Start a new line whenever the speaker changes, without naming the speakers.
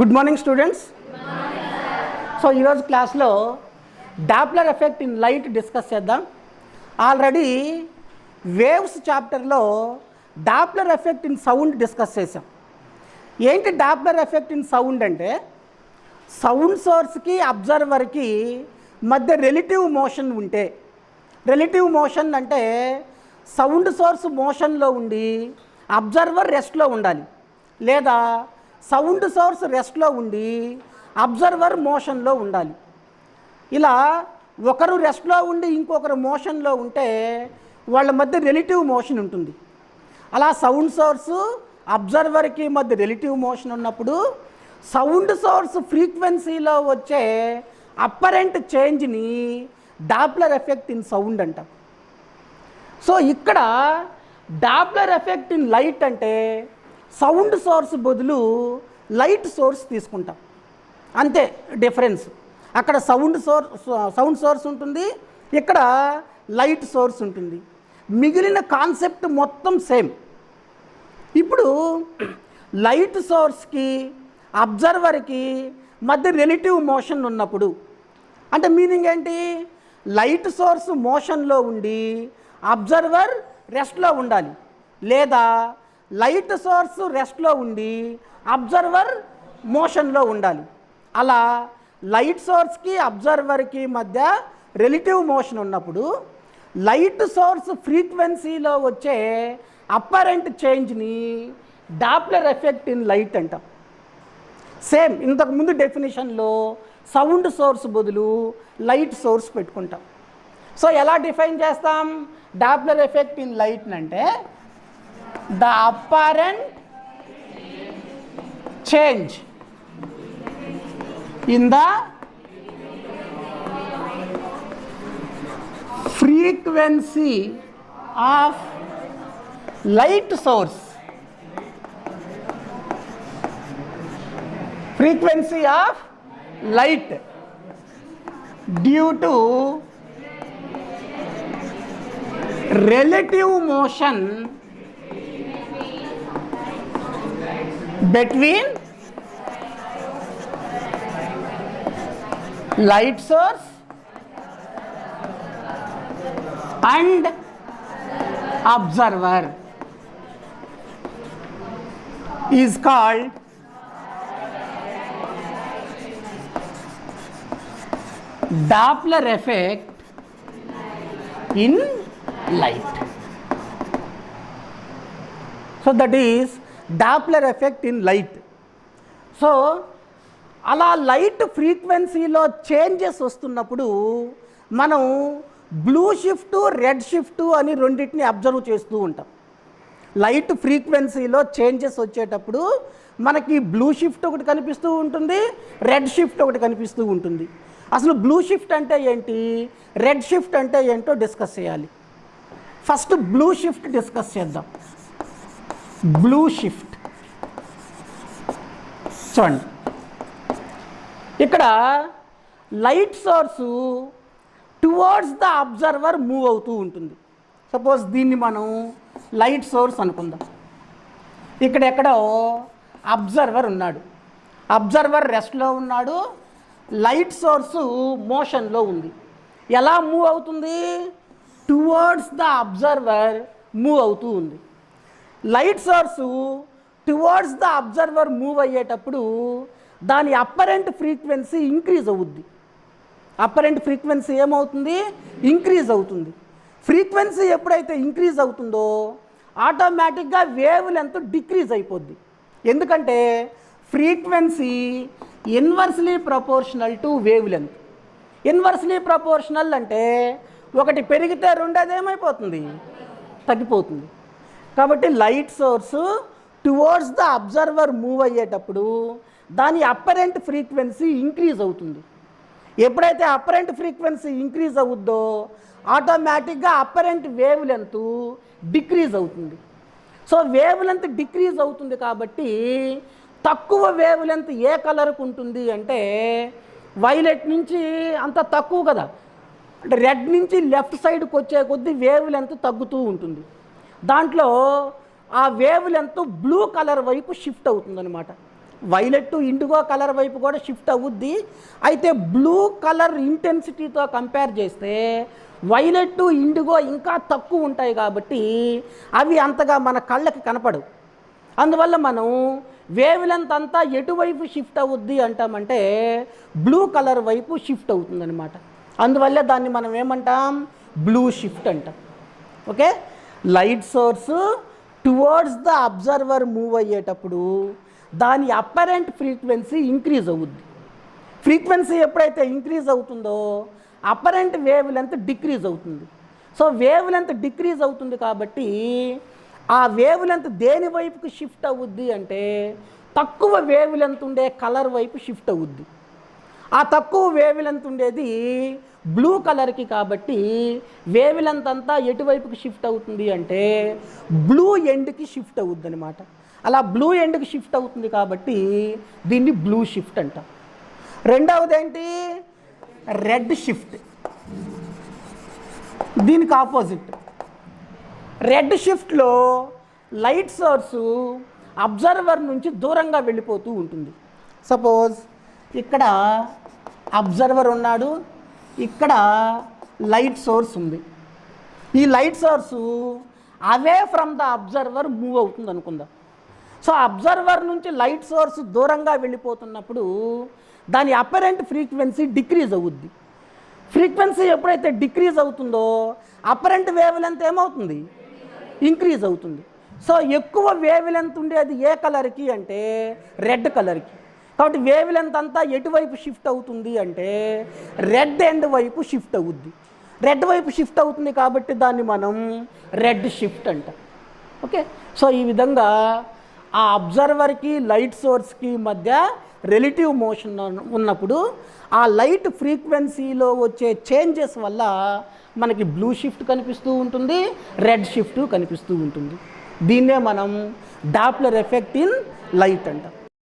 Good morning students. So ఈరోజు క్లాస్లో Doppler effect in light discuss చేద్దాం. ఆల్రెడీ వేవ్స్ చాప్టర్లో Doppler effect in sound discuss చేసాం. ఏంటి డాప్లర్ ఎఫెక్ట్ ఇన్ సౌండ్ అంటే, సౌండ్ సోర్స్కి అబ్జర్వర్కి మధ్య రిలేటివ్ మోషన్ ఉంటే, రిలేటివ్ మోషన్ అంటే సౌండ్ సోర్స్ మోషన్లో ఉండి అబ్జర్వర్ రెస్ట్లో ఉండాలి, లేదా సౌండ్ సోర్స్ రెస్ట్లో ఉండి అబ్జర్వర్ మోషన్లో ఉండాలి. ఇలా ఒకరు రెస్ట్లో ఉండి ఇంకొకరు మోషన్లో ఉంటే వాళ్ళ మధ్య రిలేటివ్ మోషన్ ఉంటుంది. అలా సౌండ్ సోర్సు అబ్జర్వర్కి మధ్య రిలేటివ్ మోషన్ ఉన్నప్పుడు సౌండ్ సోర్స్ ఫ్రీక్వెన్సీలో వచ్చే అప్పరెంట్ చేంజ్ని డాప్లర్ ఎఫెక్ట్ ఇన్ సౌండ్ అంటాం. సో ఇక్కడ డాప్లర్ ఎఫెక్ట్ ఇన్ లైట్ అంటే సౌండ్ సోర్స్ బదులు లైట్ సోర్స్ తీసుకుంటాం, అంతే డిఫరెన్స్. అక్కడ సౌండ్ సోర్స్ ఉంటుంది, ఇక్కడ లైట్ సోర్స్ ఉంటుంది. మిగిలిన కాన్సెప్ట్ మొత్తం సేమ్. ఇప్పుడు లైట్ సోర్స్కి అబ్జర్వర్కి మధ్య రిలేటివ్ మోషన్ ఉన్నప్పుడు అంటే మీనింగ్ ఏంటి? లైట్ సోర్స్ మోషన్లో ఉండి అబ్జర్వర్ రెస్ట్లో ఉండాలి, లేదా లైట్ సోర్స్ రెస్ట్లో ఉండి అబ్జర్వర్ మోషన్లో ఉండాలి. అలా లైట్ సోర్స్కి అబ్జర్వర్కి మధ్య రిలేటివ్ మోషన్ ఉన్నప్పుడు లైట్ సోర్స్ ఫ్రీక్వెన్సీలో వచ్చే అప్పరెంట్ చేంజ్ని డాప్లర్ ఎఫెక్ట్ ఇన్ లైట్ అంటాం. సేమ్ ఇంతకుముందు డెఫినేషన్లో సౌండ్ సోర్స్ బదులు లైట్ సోర్స్ పెట్టుకుంటాం. సో ఎలా డిఫైన్ చేస్తాం డాప్లర్ ఎఫెక్ట్ ఇన్ లైట్ అంటే, the apparent change in the frequency of light source, frequency of light due to relative motion between light source and observer is called Doppler effect in light. So that is Doppler effect in light. So అలా light ఫ్రీక్వెన్సీలో changes వస్తున్నప్పుడు మనం blue shift red shift అని రెండింటిని observe చేస్తూ ఉంటాం. Light ఫ్రీక్వెన్సీలో changes వచ్చేటప్పుడు మనకి బ్లూ షిఫ్ట్ ఒకటి కనిపిస్తూ ఉంటుంది, రెడ్ షిఫ్ట్ ఒకటి కనిపిస్తూ ఉంటుంది. అసలు బ్లూ షిఫ్ట్ అంటే ఏంటి, రెడ్ షిఫ్ట్ అంటే ఏంటో డిస్కస్ చేయాలి. ఫస్ట్ బ్లూ షిఫ్ట్ డిస్కస్ చేద్దాం. బ్లూ షిఫ్ట్ చూడండి, ఇక్కడ light source towards the observer move అవుతూ ఉంటుంది. సపోజ్ దీన్ని మనం లైట్ సోర్స్ అనుకుందాం. ఇక్కడ ఎక్కడో అబ్జర్వర్ ఉన్నాడు, అబ్జర్వర్ రెస్ట్లో ఉన్నాడు, లైట్ సోర్సు మోషన్లో ఉంది. ఎలా మూవ్ అవుతుంది? టువర్డ్స్ ద అబ్జర్వర్ మూవ్ అవుతూ ఉంది. Light source towards the observer move అయ్యేటప్పుడు దాని అప్పరెంట్ ఫ్రీక్వెన్సీ ఇంక్రీజ్ అవుద్ది. అప్పరెంట్ ఫ్రీక్వెన్సీ ఏమవుతుంది? ఇంక్రీజ్ అవుతుంది. ఫ్రీక్వెన్సీ ఎప్పుడైతే ఇంక్రీజ్ అవుతుందో ఆటోమేటిక్గా వేవ్ లెంత్ డిక్రీజ్ అయిపోద్ది. ఎందుకంటే frequency inversely proportional to wave length. Inversely proportional అంటే ఒకటి పెరిగితే రెండోది ఏమైపోతుంది? తగ్గిపోతుంది. కాబట్టి light source towards the observer move అయ్యేటప్పుడు దాని అప్పరెంట్ ఫ్రీక్వెన్సీ ఇంక్రీజ్ అవుతుంది. ఎప్పుడైతే అప్పరెంట్ ఫ్రీక్వెన్సీ ఇంక్రీజ్ అవుద్దో ఆటోమేటిక్గా అప్పరెంట్ వేవ్ లెంత్ డిక్రీజ్ అవుతుంది. సో వేవ్ లెంత్ డిక్రీజ్ అవుతుంది కాబట్టి తక్కువ వేవ్ లెంత్ ఏ కలర్కు ఉంటుంది అంటే వైలెట్ నుంచి అంత తక్కువ కదా, అంటే రెడ్ నుంచి లెఫ్ట్ సైడ్కి వచ్చే కొద్దీ వేవ్ లెంత్ తగ్గుతూ ఉంటుంది. దాంట్లో ఆ వేవ్ లెంత్ బ్లూ కలర్ వైపు షిఫ్ట్ అవుతుందన్నమాట. వైలెట్ ఇండిగో కలర్ వైపు కూడా షిఫ్ట్ అవుద్ది. అయితే బ్లూ కలర్ ఇంటెన్సిటీతో కంపేర్ చేస్తే వైలెట్ ఇండిగో ఇంకా తక్కువ ఉంటాయి కాబట్టి అవి అంతగా మన కళ్ళకి కనపడవు. అందువల్ల మనం వేవ్ లెంత్ అంతా ఎటువైపు షిఫ్ట్ అవుద్ది అంటామంటే బ్లూ కలర్ వైపు షిఫ్ట్ అవుతుందన్నమాట. అందువల్ల దాన్ని మనం ఏమంటాం, బ్లూ షిఫ్ట్ అంటాం. Okay, light source towards the observer move అయ్యేటప్పుడు దాని అప్పరెంట్ ఫ్రీక్వెన్సీ ఇంక్రీజ్ అవుద్ది. ఫ్రీక్వెన్సీ ఎప్పుడైతే ఇంక్రీజ్ అవుతుందో అప్పరెంట్ వేవ్ లెంత్ డిక్రీజ్ అవుతుంది. సో వేవ్ లెంత్ డిక్రీజ్ అవుతుంది కాబట్టి ఆ వేవ్ లెంత్ దేని వైపుకి షిఫ్ట్ అవుద్ది అంటే తక్కువ వేవ్ లెంత్ ఉండే కలర్ వైపు షిఫ్ట్ అవుద్ది. ఆ తక్కువ వేవ్ లెంత్ ఉండేది బ్లూ కలర్కి కాబట్టి వేవ్ లెంత్ అంతా ఎటువైపుకి షిఫ్ట్ అవుతుంది అంటే బ్లూ ఎండ్కి షిఫ్ట్ అవుద్ది అనమాట. అలా బ్లూ ఎండ్కి షిఫ్ట్ అవుతుంది కాబట్టి దీన్ని బ్లూ షిఫ్ట్ అంటాం. రెండవది ఏంటి, రెడ్ షిఫ్ట్. దీనికి ఆపోజిట్. రెడ్ షిఫ్ట్లో లైట్ సోర్సు అబ్జర్వర్ నుంచి దూరంగా వెళ్ళిపోతూ ఉంటుంది. సపోజ్ ఇక్కడ అబ్జర్వర్ ఉన్నాడు, ఇక్కడ లైట్ సోర్స్ ఉంది. ఈ light source away from the observer move అవుతుంది అనుకుందాం. సో అబ్జర్వర్ నుంచి లైట్ సోర్స్ దూరంగా వెళ్ళిపోతున్నప్పుడు దాని అపరెంట్ ఫ్రీక్వెన్సీ డిక్రీజ్ అవుద్ది. ఫ్రీక్వెన్సీ ఎప్పుడైతే డిక్రీజ్ అవుతుందో అపరెంట్ వేవ్ లెంత్ ఏమవుతుంది, ఇంక్రీజ్ అవుతుంది. సో ఎక్కువ వేవ్ లెంత్ ఉండేది ఏ కలర్కి అంటే రెడ్ కలర్కి. కాబట్టి వేవ్ లెంత్ అంతా ఎటువైపు షిఫ్ట్ అవుతుంది అంటే రెడ్ ఎండ్ వైపు షిఫ్ట్ అవుద్ది. రెడ్ వైపు షిఫ్ట్ అవుతుంది కాబట్టి దాన్ని మనం రెడ్ షిఫ్ట్ అంటాం. ఓకే, సో ఈ విధంగా ఆ అబ్జర్వర్కి లైట్ సోర్స్కి మధ్య రిలేటివ్ మోషన్ ఉన్నప్పుడు ఆ లైట్ ఫ్రీక్వెన్సీలో వచ్చే చేంజెస్ వల్ల మనకి బ్లూ షిఫ్ట్ కనిపిస్తూ ఉంటుంది, రెడ్ షిఫ్ట్ కనిపిస్తూ ఉంటుంది. దీన్నే మనం డాప్లర్ ఎఫెక్ట్ ఇన్ లైట్ అంటాం.